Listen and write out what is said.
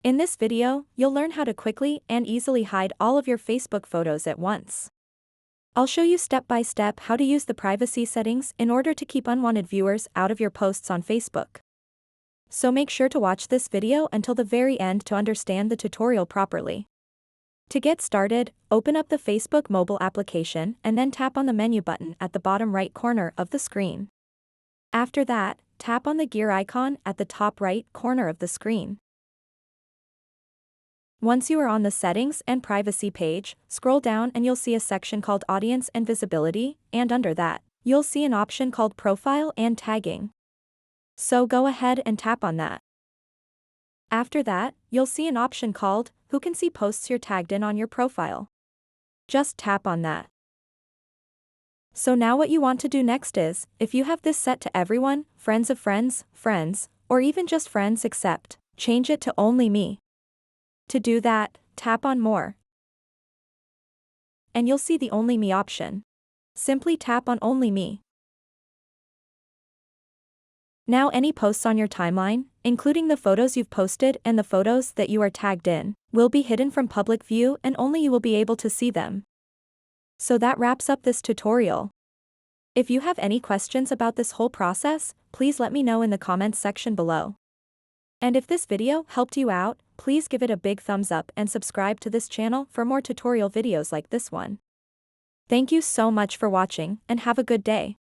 In this video, you'll learn how to quickly and easily hide all of your Facebook photos at once. I'll show you step by step how to use the privacy settings in order to keep unwanted viewers out of your posts on Facebook. So make sure to watch this video until the very end to understand the tutorial properly. To get started, open up the Facebook mobile application and then tap on the menu button at the bottom right corner of the screen. After that, tap on the gear icon at the top right corner of the screen. Once you are on the Settings and Privacy page, scroll down and you'll see a section called Audience and Visibility, and under that, you'll see an option called Profile and Tagging. So go ahead and tap on that. After that, you'll see an option called Who Can See Posts You're Tagged In on Your Profile. Just tap on that. So now what you want to do next is, if you have this set to everyone, friends of friends, friends, or even just friends except, change it to only me. To do that, tap on More. And you'll see the Only Me option. Simply tap on Only Me. Now any posts on your timeline, including the photos you've posted and the photos that you are tagged in, will be hidden from public view and only you will be able to see them. So that wraps up this tutorial. If you have any questions about this whole process, please let me know in the comments section below. And if this video helped you out, please give it a big thumbs up and subscribe to this channel for more tutorial videos like this one. Thank you so much for watching and have a good day.